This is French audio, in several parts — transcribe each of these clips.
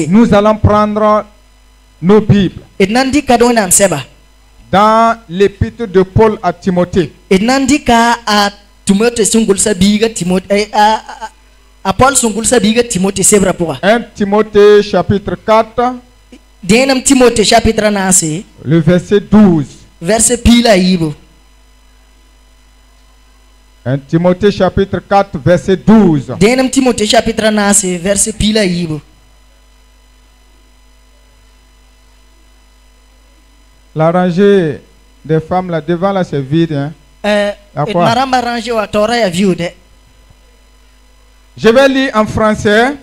Nous allons prendre nos Bibles dans l'épître de Paul à Timothée. Un Timothée chapitre 4, le verset 12. Un Timothée chapitre 4, verset 12. La rangée des femmes là devant là c'est vide. Hein? Je vais lire en français.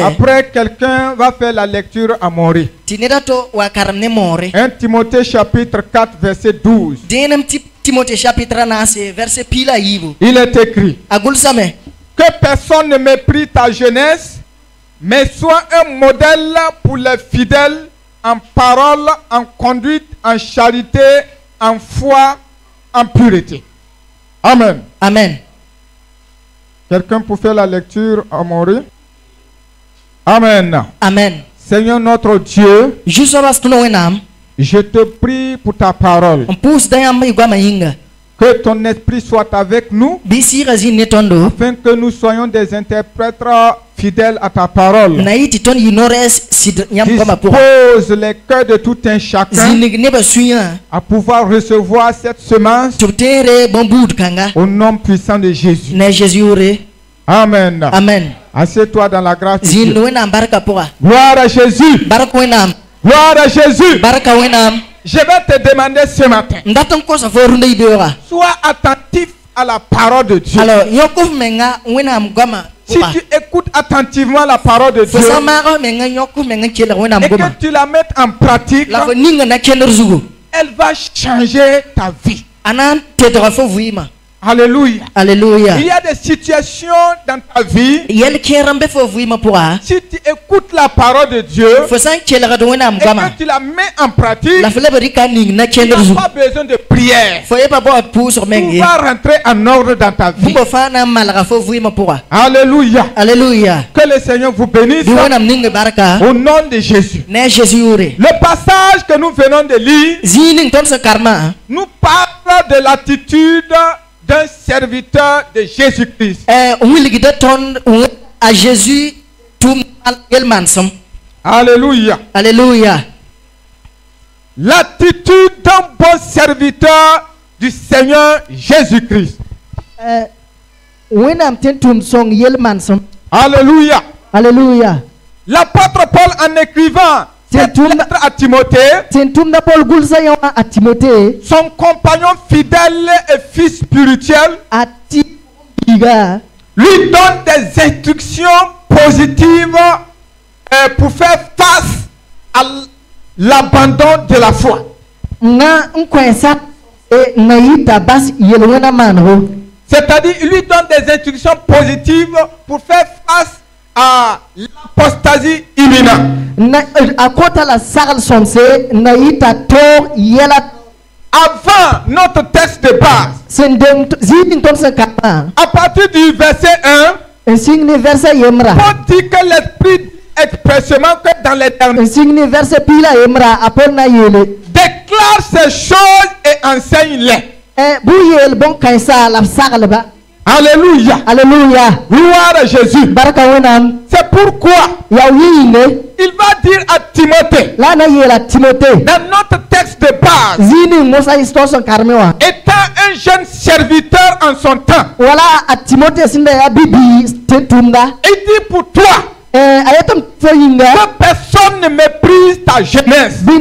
Après, quelqu'un va faire la lecture à Mori. 1 Timothée chapitre 4, verset 12. Il est écrit que personne ne méprise ta jeunesse, mais sois un modèle pour les fidèles en parole, en conduite, en charité, en foi, en pureté. Amen. Amen. Quelqu'un pour faire la lecture à Mori? Amen. Amen. Seigneur notre Dieu, je te prie pour ta parole. Que ton esprit soit avec nous, afin que nous soyons des interprètes fidèles à ta parole. Dispose les cœurs de tout un chacun à pouvoir recevoir cette semence au nom puissant de Jésus. Amen. Amen. Assieds-toi dans la grâce de Dieu. Gloire à Jésus. Gloire à Jésus. Je vais te demander ce matin, sois attentif à la parole de Dieu. Si tu écoutes attentivement la parole de Dieu et que tu la mettes en pratique, elle va changer ta vie. Alléluia. Alléluia. Il y a des situations dans ta vie. Si tu écoutes la parole de Dieu et que tu la mets en pratique, tu n'as pas besoin de prière. Tu vas rentrer en ordre dans ta vie. Alléluia. Alléluia. Que le Seigneur vous bénisse au nom de Jésus. Le passage que nous venons de lire nous parle de l'attitude d'un serviteur de Jésus-Christ. Alléluia. Alléluia. L'attitude d'un bon serviteur du Seigneur Jésus-Christ. Alléluia. Alléluia. L'apôtre Paul, en écrivant cette lettre à Timothée, son compagnon fidèle et fils spirituel, lui donne des instructions positives pour faire face à l'abandon de la foi. C'est-à-dire, il lui donne des instructions positives pour faire face à l'apostasie imminente. Avant notre texte de base, à partir du verset 1, Paul dit que l'Esprit expressément que dans l'éternité déclare ces choses et enseigne-les. Alléluia. Alléluia. Gloire à Jésus. C'est pourquoi il va dire à Timothée, dans notre texte de base, étant un jeune serviteur en son temps, il dit pour toi que personne ne méprise ta jeunesse, mais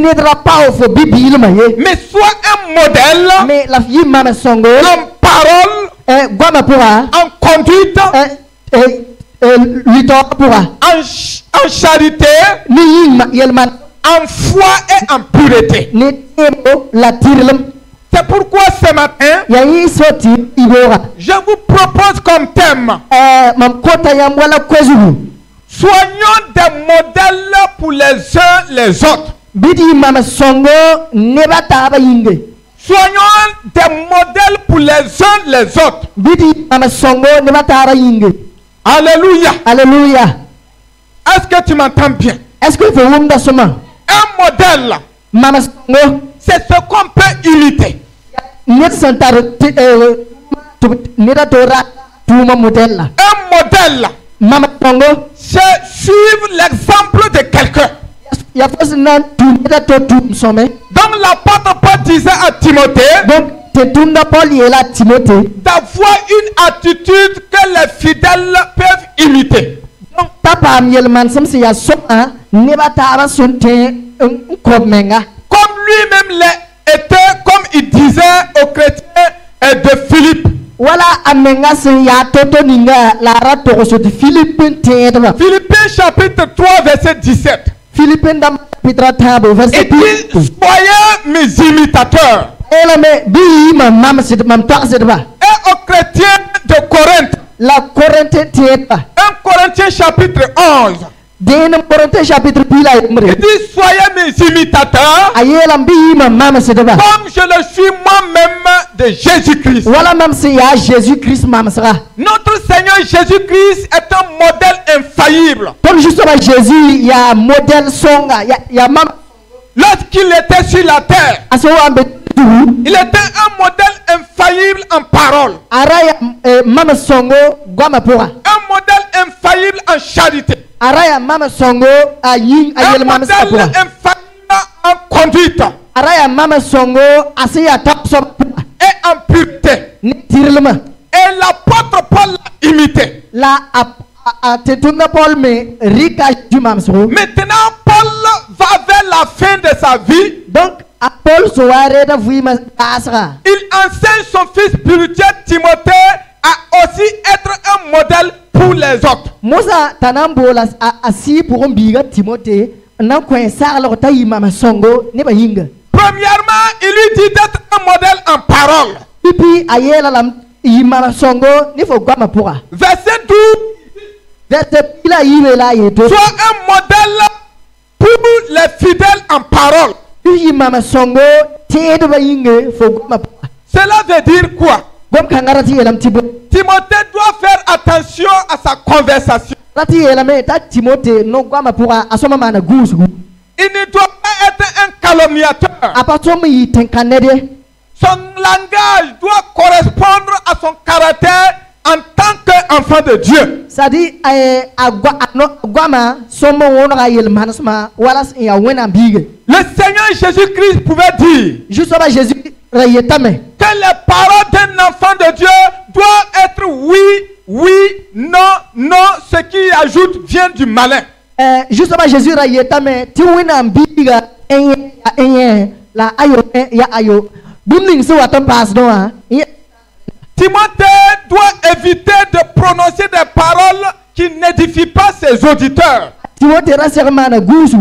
sois un modèle en parole, en conduite, en charité, en foi et en pureté. C'est pourquoi ce matin, je vous propose comme thème, soignons des modèles pour les uns les autres. Soignons des modèles pour les uns les autres. Alléluia. Alléluia. Est-ce que tu m'entends bien? Est-ce que vous m'entendez seulement? Un modèle, Mama songo. c'est ce qu'on peut imiter. Nid santar nida tora tuma modèle. Un modèle, Mama songo. c'est suivre l'exemple de quelqu'un. Ya fas nan tu nida to tum some. Donc l'apôtre Paul disait à Timothée, Donc te tunda Paul yela Timothée. d'avoir une attitude que les fidèles peuvent imiter. Donc papa miel man sam si ya soma neba tara sonte komenga. Comme lui-même était, comme il disait aux chrétiens de Philippe. Wala amenga se ya toto ninga la rato so de Philippines tedra. Philippiens chapitre 3 verset 17. Philippines dam pitra tabo verset Il dit, soyez mes imitateurs. Ela me bi mam sit mam toa sedba. Et aux chrétiens de Corinthe. La Corinthe tedra. 1 Corinthiens chapitre 11. Denam Corinthe chapitre pila Il dit, soyez mes imitateurs. ayela bi mam sedba. Comme je le suis moi-même de Jésus-Christ. Wala mam se ya Jésus-Christ mam sera. Notre Seigneur Jésus-Christ est un modèle infaillible. Comme justement Jésus ya modèle songa ya mam Lorsqu'il était sur la terre, aso ambe tu il était un modèle infaillible en parole. araya mam songo gwama pora. Un modèle infaillible en charité. Araya mam songo ayin Un ayel mam modèle sapora. infaillible en conduite Araya mam songo asiya top so et en pureté. ni tirlema. Et l'apôtre Paul l'a imité. La a tetunda Paul me rika du mam so. Maintenant, Paul va vers la fin de sa vie. Donc a Paul soare da vuima asra. Il enseigne son fils spirituel Timothée à aussi être un modèle pour les autres. Mosa tanambola asi pour mbiga Timothée nan ko sar la ta yima songo ne ba hinga. Premièrement, il lui dit d'être un modèle en parole. Pipi ayela lam yima songo ne fo gwama pora. Verset 12. Verset pila yiwe la yeto. Sois un modèle pour les fidèles en parole. Yima songo te de ba hinga fo gwama pora. Cela veut dire quoi? Gom kangarati elam tibo. Timothée doit faire attention à sa conversation. Rati elame ta Timothée no gwama pora asoma mana gusu. Il ne doit pas être un calomniateur. Apato mi tenkanede. Son langage doit correspondre à son caractère en tant qu'enfant de Dieu. Sadi agwama somo wona yel manasma wala ya wena bige. Le Seigneur Jésus-Christ pouvait dire Juste avant Jésus rayetame. que les paroles d'un enfant de Dieu doivent être oui, oui, non, non. Ce qui ajoute vient du malin. Juste avant Jésus rayetame ti wena biga enye la ayo ya ayo. Bumning so watam pas no ha. Timothée doit éviter de prononcer des paroles qui n'édifient pas ses auditeurs. Timothée rasermana gusu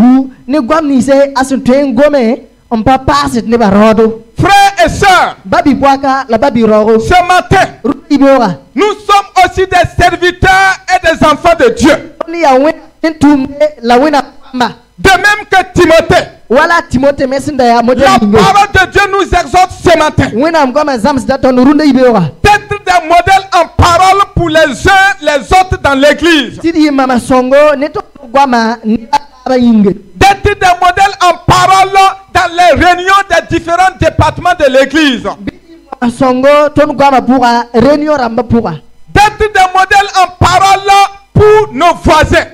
ne gwamni se asunten gome on pa pasit ne barodo. Frères et sœurs, Babi boaka la babi roro. ce matin, Ibora. nous sommes aussi des serviteurs et des enfants de Dieu. Ni ya wena entum la wena ma. De même que Timothée, Wala Timothée mesinda ya modèle. la parole de Dieu nous exhorte ce matin Wena mgoma zams dato nurunda ibora. d'être des modèles en parole pour les uns les autres dans l'église. Tidi mama songo neto gwama ni aba inge. D'être des modèles en parole dans les réunions des différents départements de l'église. Songo ton gwama pura réunion ramba pura. D'être des modèles en parole pour nos voisins.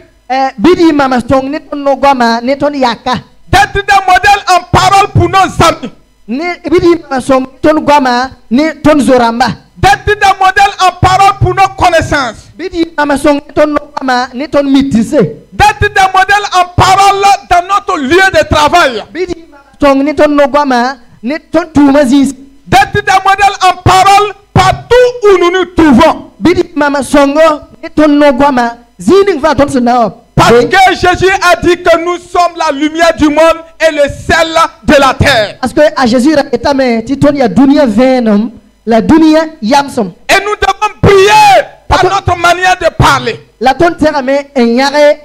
Bidi mama song neto no gwama neto yaka. D'être des modèles en parole pour nos amis. Ne bidi mama song ton gwama ne ton zoramba. D'être des modèles en parole pour nos connaissances. Bidi mama song ton no gwama ne ton mitise. D'être des modèles en parole dans notre lieu de travail. Bidi mama song ne ton no gwama ne ton tumazis. D'être des modèles en parole partout où nous nous trouvons. Bidi mama songo ne ton no gwama zining va ton senao. Parce que Jésus a dit que nous sommes la lumière du monde et le sel de la terre. Parce que à Jésus etame titon ya dunia venom la dunia yamsom. Et nous devons briller par notre manière de parler. La ton terame enyare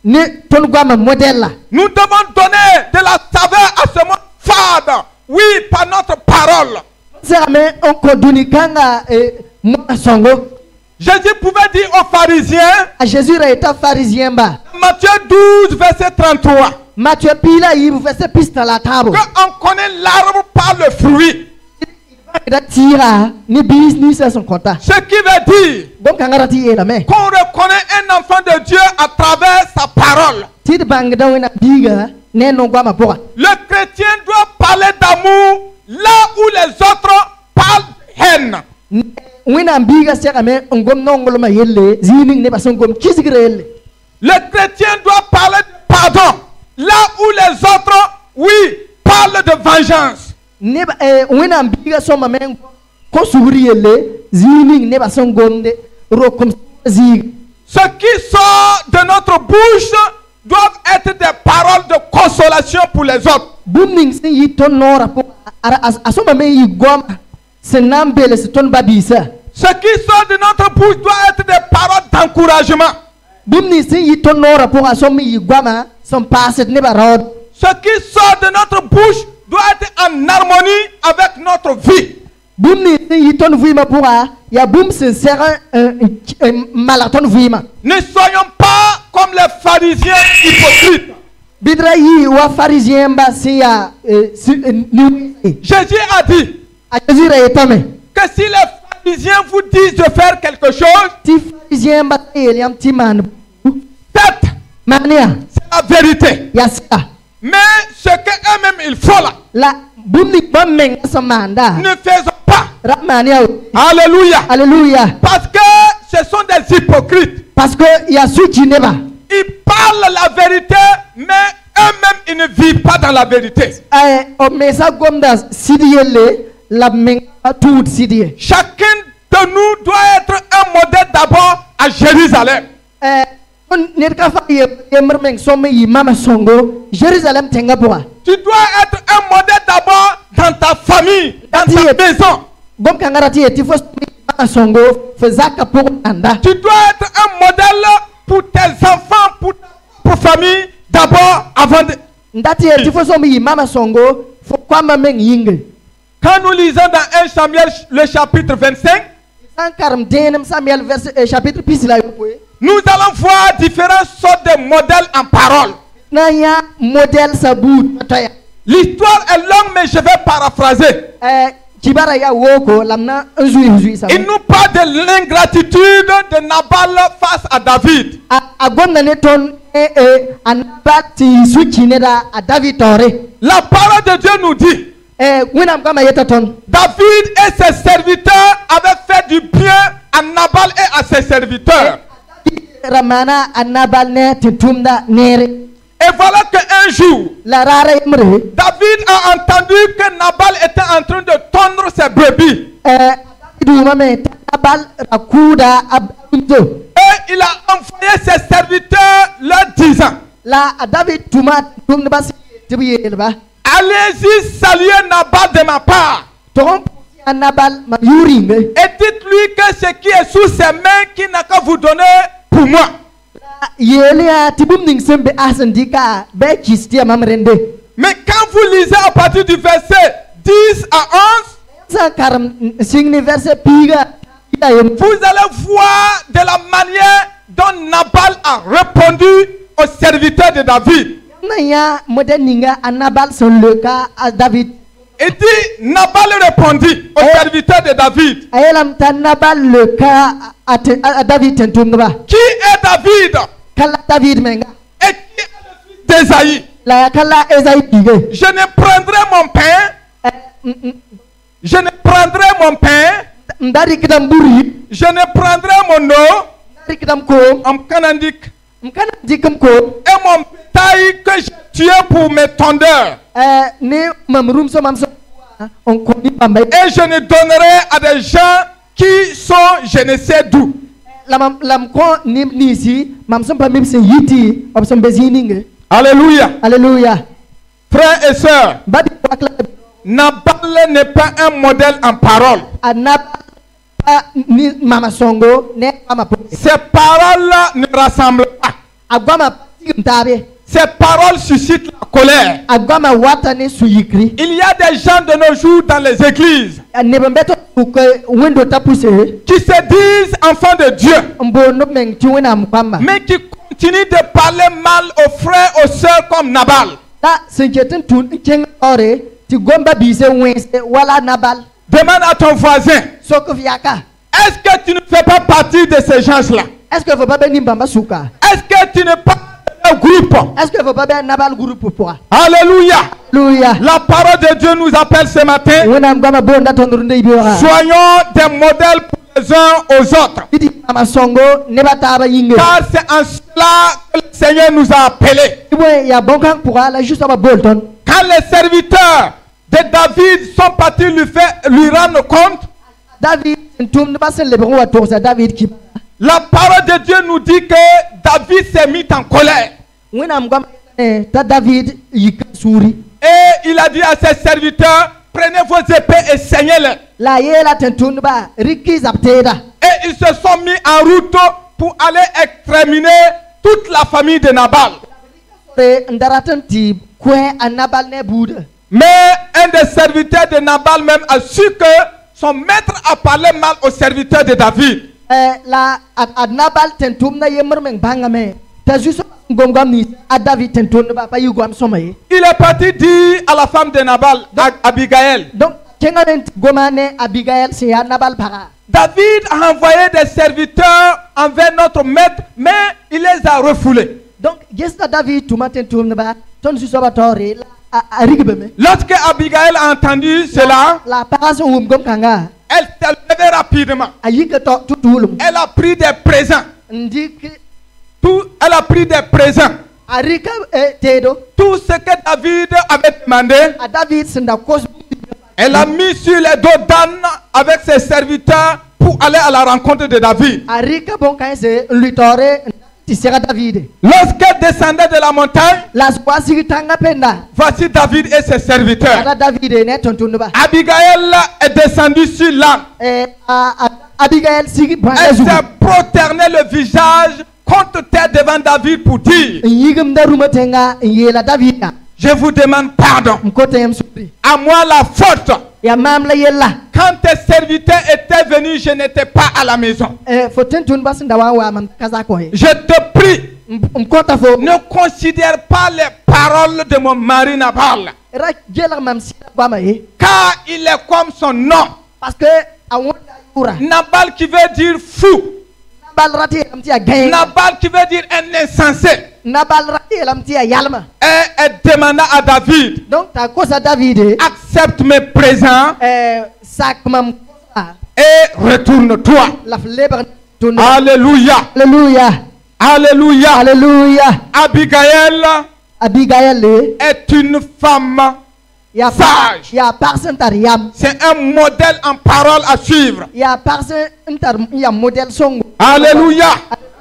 ne ton gwama modèle là. Nous devons donner de la saveur à ce monde fade. Oui, par notre parole. Terame onko dunikanga mo songo. Jésus pouvait dire aux pharisiens, À Jésus eta pharisien ba. la Matthieu 12, verset 33. Matthieu pila yi verset pista la table. On connaît l'arbre par le fruit. Ni business son compta. Ce qui veut dire qu'on reconnaît un enfant de Dieu à travers sa parole. Le chrétien doit parler d'amour là où les autres parlent haine. Le chrétien doit parler de pardon là où les autres, oui, parlent de vengeance. Ce qui sort de notre bouche doivent être des paroles de consolation pour les autres. Ce qui sort de notre bouche doit être des paroles d'encouragement. Ce qui sort de notre bouche doit être en harmonie avec notre vie. Ne soyons pas comme les pharisiens hypocrites. Jésus a dit que si les pharisiens vous disent de faire quelque chose, faites. C'est la vérité. Mais ce qu'eux-mêmes ils font là, ne faisons pas. Alléluia. Alléluia. Parce que ce sont des hypocrites. Parce que ils parlent la vérité, mais eux-mêmes ils ne vivent pas dans la vérité. Chacun de nous doit être un modèle d'abord à Jérusalem. Tu dois être un modèle d'abord dans ta famille, dans ta maison. Tu dois être un modèle pour tes enfants, pour ta famille, d'abord avant de... Quand nous lisons dans 1 Samuel le chapitre 25, nous allons voir différentes sortes de modèles en parole. L'histoire est longue, mais je vais paraphraser. Il nous parle de l'ingratitude de Nabal face à David. La parole de Dieu nous dit David et ses serviteurs avaient fait du bien à Nabal et à ses serviteurs. Et voilà qu'un jour, David a entendu que Nabal était en train de tondre ses brebis. Et il a envoyé ses serviteurs leur disant allez-y saluer Nabal de ma part. Et dites-lui que ce qui est sous ses mains, qu'il n'a qu'à vous donner pour moi. Mais quand vous lisez à partir du verset 10 à 11, vous allez voir de la manière dont Nabal a répondu aux serviteurs de David. Et dit, Nabal répondit aux serviteurs de David. Qui est David? Et qui est le fils d'Ésaïe? Je ne prendrai mon pain. Je ne prendrai mon pain. Je ne prendrai mon eau. En canandique. Et mon bétail que j'ai tué pour mes tondeurs. Et je ne donnerai à des gens qui sont je ne sais d'où. Alléluia. Alléluia. Frères et sœurs, Nabal n'est pas un modèle en parole. Ces paroles ne rassemblent pas. Ces paroles suscitent la colère. Il y a des gens de nos jours dans les églises qui se disent enfants de Dieu, mais qui continue de parler mal aux frères, aux sœurs comme Nabal. Demande à ton voisin. Est-ce que tu ne fais pas partie de ces gens-là? Est-ce que tu ne parles d'un groupe? Alléluia. La parole de Dieu nous appelle ce matin. Soyons des modèles pour les uns aux autres. Car c'est en cela que le Seigneur nous a appelés. Quand les serviteurs de David sont partis lui rendre compte, la parole de Dieu nous dit que David s'est mis en colère. Et il a dit à ses serviteurs, prenez vos épées et saignez-les. Et ils se sont mis en route pour aller exterminer toute la famille de Nabal. Mais un des serviteurs de Nabal même a su que son maître a parlé mal aux serviteurs de David. Il est parti dire à la femme de Nabal, Abigail. David a envoyé des serviteurs envers notre maître, mais il les a refoulés. Lorsque Abigail a entendu cela, elle s'est levée rapidement. Elle a pris des présents. Elle a pris des présents. Tout ce que David avait demandé, elle a mis sur les dos d'Anne avec ses serviteurs pour aller à la rencontre de David. Lorsqu'elle descendait de la montagne, voici David et ses serviteurs. Abigail est descendue sur l'âne. Elle s'est prosternée le visage contre terre devant David pour dire, je vous demande pardon. À moi la faute. Quand tes serviteurs étaient venus, je n'étais pas à la maison. Je te prie, ne considère pas les paroles de mon mari Nabal, car il est comme son nom. Nabal qui veut dire fou. Nabal qui veut dire un insensé. Et elle demanda à David, accepte mes présents et retourne-toi. Alléluia. Alléluia. Abigail est une femme sage. C'est un modèle en parole à suivre. Alléluia.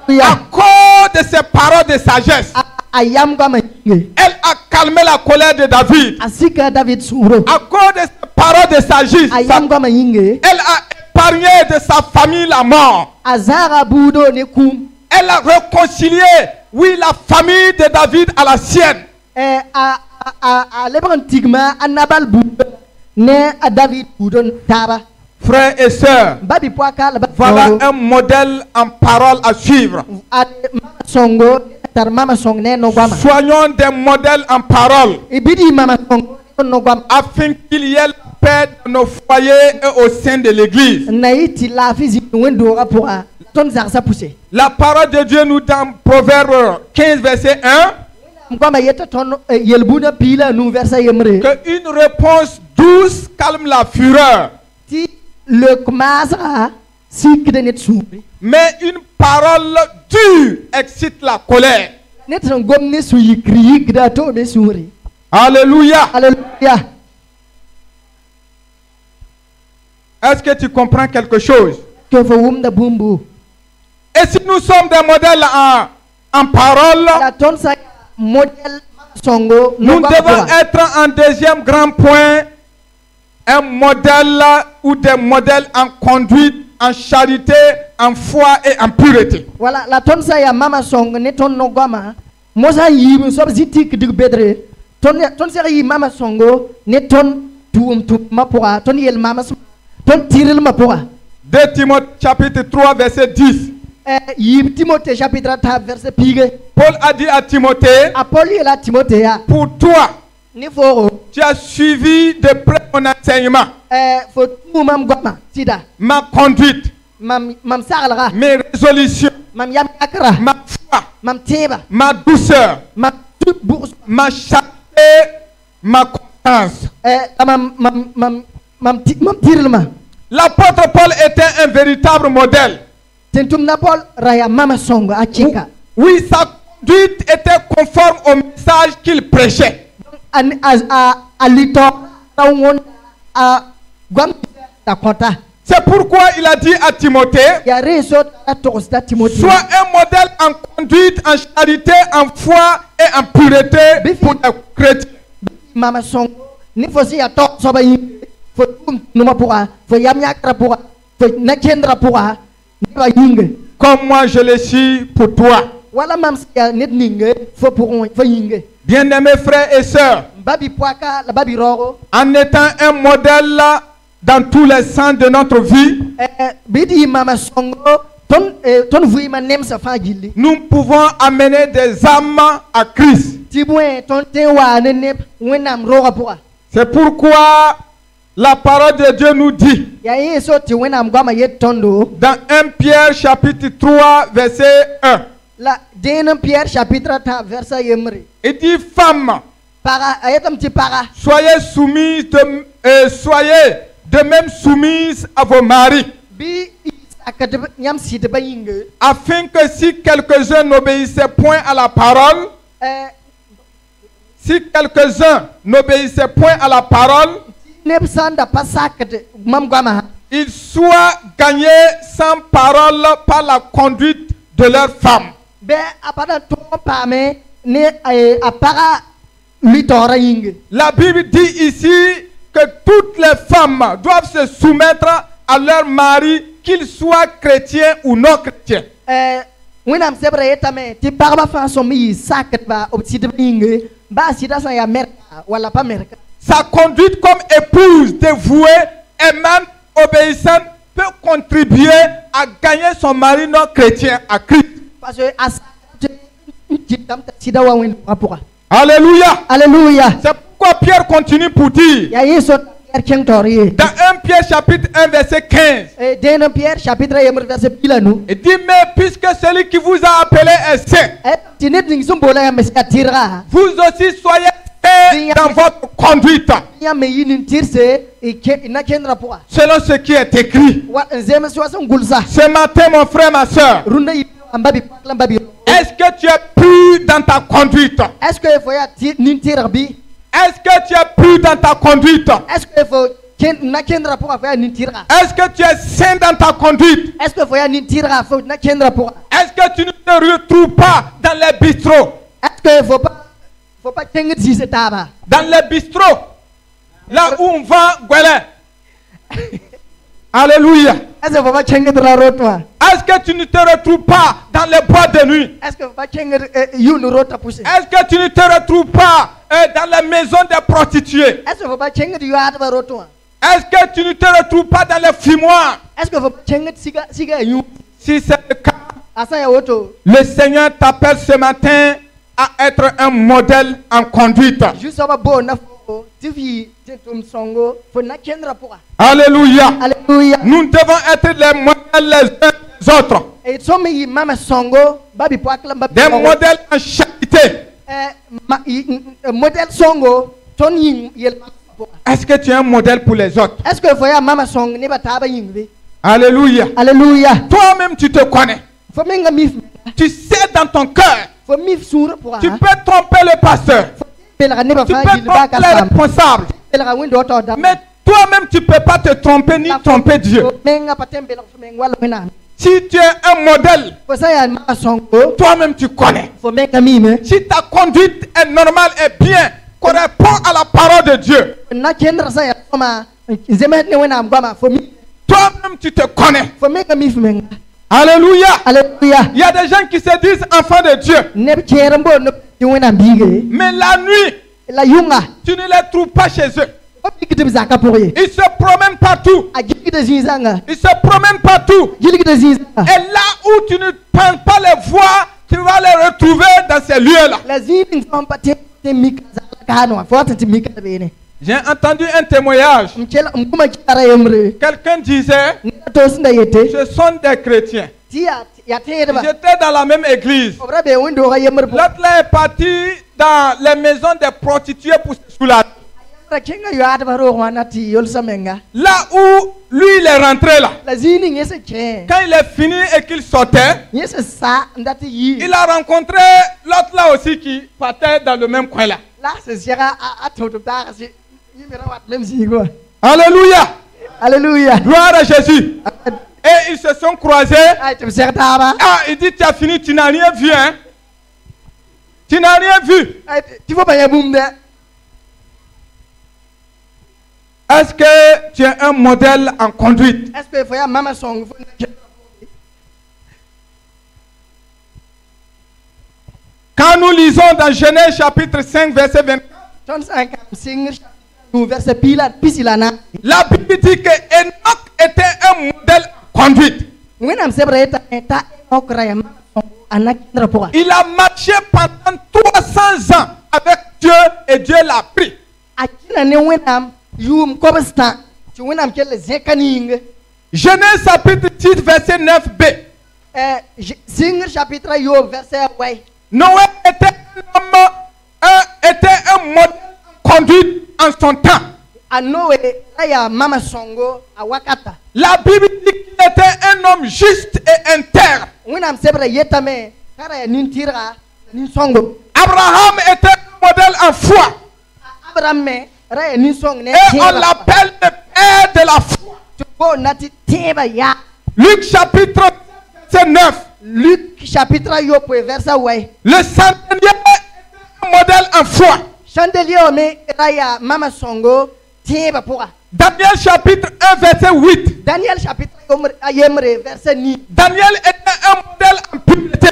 À cause de ses paroles de sagesse, elle a calmé la colère de David. À cause de ses paroles de sagesse, elle a épargné de sa famille la mort. Elle a réconcilié, oui, la famille de David à la sienne. Frères et sœurs, voilà un modèle en parole à suivre. Soyons des modèles en parole, afin qu'il y ait la paix dans nos foyers et au sein de l'église. La parole de Dieu nous donne Proverbe 15 verset 1 qu'une réponse douce calme la fureur, mais une parole dure excite la colère. Alléluia. Est-ce que tu comprends quelque chose? Et si nous sommes des modèles en parole, nous devons être en deuxième grand point un modèle ou des modèles en conduite, en charité, en foi et en pureté. Voilà, la tonsa ya mama song ne ton no gama mosa yi so zitik dig bedre ton seri mama songo ne ton tuum mapora ton yel mama ton tiril mapora. 2 Timothée chapitre 3 verset 10. Timothée chapitre 3 verset pige. Paul a dit à Timothée, pour toi, tu as suivi de près mon enseignement, ma conduite, mes résolutions, ma foi, ma douceur, ma charité, ma constance. L'apôtre Paul était un véritable modèle. Oui, sa conduite était conforme au message qu'il prêchait. C'est pourquoi il a dit à Timothée, sois un modèle en conduite, en charité, en foi et en pureté pour les chrétiens. Comme moi je le suis pour toi. Bien-aimés frères et sœurs, en étant un modèle dans tous les sens de notre vie, nous pouvons amener des âmes à Christ. C'est pourquoi la parole de Dieu nous dit dans 1 Pierre chapitre 3 verset 1. Il dit femmes, soyez soumises soyez de même soumises à vos maris, afin que si quelques-uns n'obéissaient point à la parole, ils soient gagnés sans parole par la conduite de leurs femmes. La Bible dit ici que toutes les femmes doivent se soumettre à leur mari, qu'ils soient chrétiens ou non chrétiens. Sa conduite comme épouse dévouée et même obéissante peut contribuer à gagner son mari non chrétien à Christ. Alléluia. Alléluia. C'est pourquoi Pierre continue pour dire dans 1 Pierre chapitre 1 verset 15, il dit, mais puisque celui qui vous a appelé est saint, vous aussi soyez saints dans votre conduite, selon ce qui est écrit. Ce matin, mon frère, ma soeur, est-ce que tu es pur dans ta conduite? Est-ce que tu es pur dans ta conduite? Est-ce que tu es saint dans ta conduite? Est-ce que tu ne te retrouves pas dans les bistrots? Dans les bistrots, là où on vend Guélé. Alléluia. Est-ce que tu ne te retrouves pas dans les boîtes de nuit? Est-ce que tu ne te retrouves pas dans les maisons des prostituées? Est-ce que tu ne te retrouves pas dans les fumoirs? Si c'est le cas, le Seigneur t'appelle ce matin à être un modèle en conduite. Alléluia. Alléluia. Nous devons être les modèles les uns des autres. Des modèles en charité. Est-ce que tu es un modèle pour les autres? Alléluia. Alléluia. Toi-même tu te connais. Tu sais dans ton cœur. Tu peux tromper le pasteur. Tu peux tromper les responsables. Mais toi-même tu ne peux pas te tromper ni tromper Dieu. Si tu es un modèle, toi-même tu connais. Si ta conduite est normale et bien, correspond à la parole de Dieu, toi-même tu te connais. Alléluia. Alléluia. Il y a des gens qui se disent enfants de Dieu. Mais la nuit, tu ne les trouves pas chez eux. Il se promène partout. Il se promène partout. Et là où tu ne penses pas les voir, tu vas les retrouver dans ces lieux-là. J'ai entendu un témoignage. Quelqu'un disait, ce sont des chrétiens. J'étais dans la même église. L'autre là est parti dans les maisons des prostituées pour se soulager. Là où lui il est rentré là, quand il est fini et qu'il sortait, il a rencontré l'autre là aussi qui partait dans le même coin là. Alléluia. Alléluia. Gloire à Jésus. Et ils se sont croisés. Ah, il dit, tu as fini, tu n'as rien vu, hein? Tu n'as rien vu. Est-ce que tu es un modèle en conduite? Quand nous lisons dans Genèse chapitre 5 verset 24, la Bible dit que Enoch était un modèle en conduite. Il a marché pendant 300 ans avec Dieu et Dieu l'a pris. Genèse chapitre 6 verset 9b. Noé était un modèle de conduite en son temps. La Bible dit qu'il était un homme juste et intègre. Abraham était un modèle en foi. Et on l'appelle le père de la foi. Luc chapitre 9. Luc chapitre 9 verset 8. Le chandelier est un modèle en foi. Daniel chapitre 1 verset 8. Daniel chapitre 1 verset 9. Daniel était un modèle en pureté.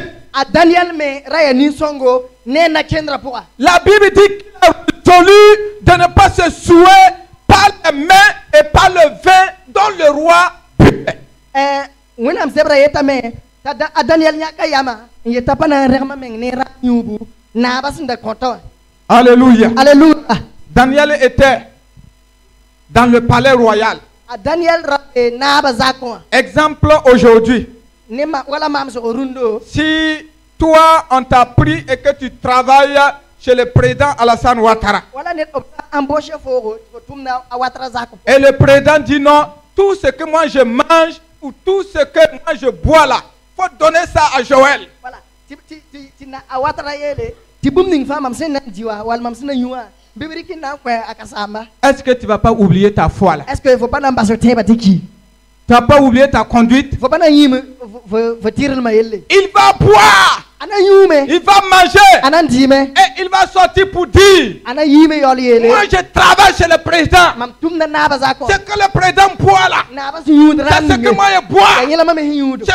La Bible dit qu'il a résolu de ne pas se souiller par les mains et par le vin dont le roi buvait. Alléluia. Alléluia. Daniel était dans le palais royal. Exemple aujourd'hui. Si toi on t'a pris et que tu travailles chez le président Alassane Ouattara, et le président dit non, tout ce que moi je mange ou tout ce que moi je bois là, faut donner ça à Joël. Est-ce que tu ne vas pas oublier ta foi là? Tu Tu n'as pas oublié ta conduite? Il va boire. Il va manger. Et il va sortir pour dire, moi je travaille chez le président. Ce que le président boit là, c'est ce que moi je bois. Ce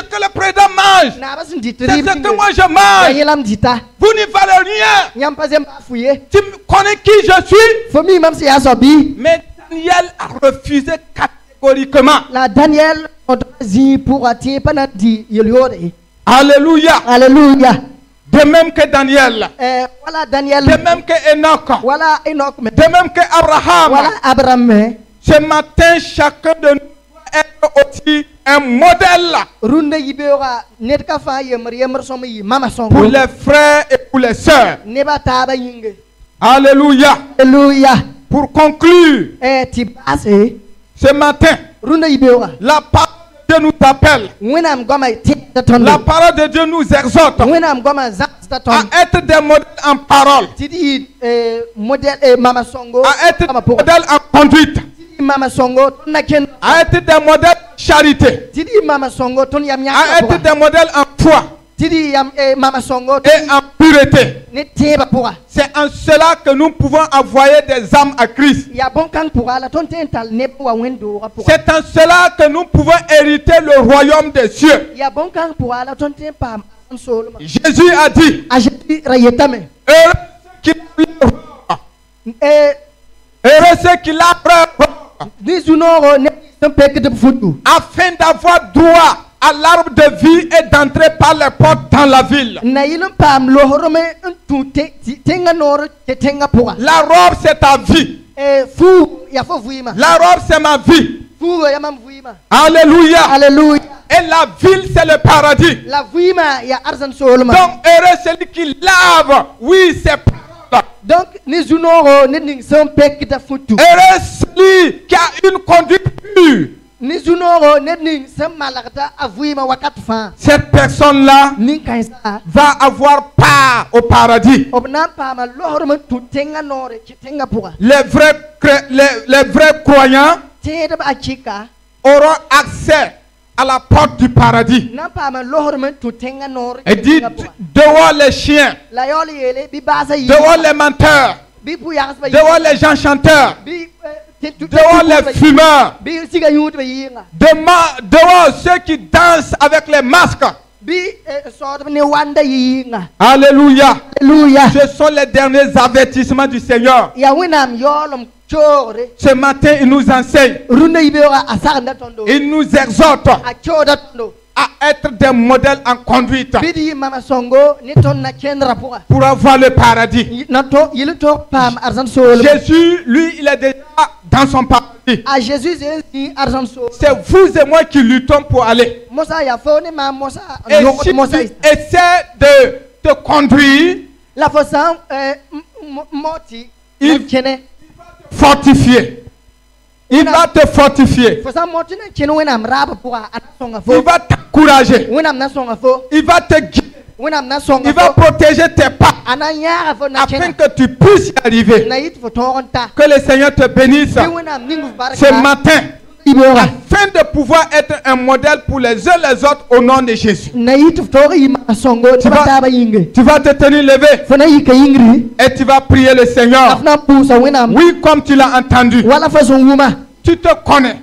que le président mange, c'est ce que moi je mange. Vous n'y valez rien. Tu connais qui je suis? Mais Daniel a refusé catégoriquement. Alléluia. Alléluia. De même que Daniel. De même que Enoch. De même que Abraham. Ce matin, chacun de nous doit être aussi un modèle pour les frères et pour les sœurs. Alléluia. Alléluia. Pour conclure, ce matin, la parole de Dieu nous appelle. La parole de Dieu nous exhorte à être des modèles en parole, à être des modèles en conduite, à être des modèles en charité, à être des modèles en foi et en pureté. C'est en cela que nous pouvons envoyer des âmes à Christ. C'est en cela que nous pouvons hériter le royaume des cieux. Jésus a dit, heureux qui Heureux ceux qui l'apprennent. Afin d'avoir droit à l'arbre de vie et d'entrer par les portes dans la ville. La robe c'est ta vie. La robe c'est ma vie. Alléluia. Alléluia. Et la ville c'est le paradis. Donc heureux celui qui lave, oui, c'est paroles. Donc heureux celui qui a une conduite pure. Cette personne-là va avoir part au paradis. Les vrais croyants auront accès à la porte du paradis. Et dit dehors les chiens, dehors les menteurs, dehors les gens chanteurs, dehors les fumeurs, dehors ceux qui dansent avec les masques. Alléluia. Ce sont les derniers avertissements du Seigneur. Ce matin, il nous enseigne. Il nous exhorte à être des modèles en conduite pour avoir le paradis. Jésus, lui, il est déjà dans son paradis. C'est vous et moi qui luttons pour aller. Et si tu essaies de te conduire, il fortifier. Il va te fortifier. Il va t'encourager. Il va te guider. Il va protéger tes pas afin que tu puisses y arriver. Que le Seigneur te bénisse ce matin afin de pouvoir être un modèle pour les uns les autres au nom de Jésus. Tu vas te tenir levé et tu vas prier le Seigneur. Oui, comme tu l'as entendu. Tu te connais.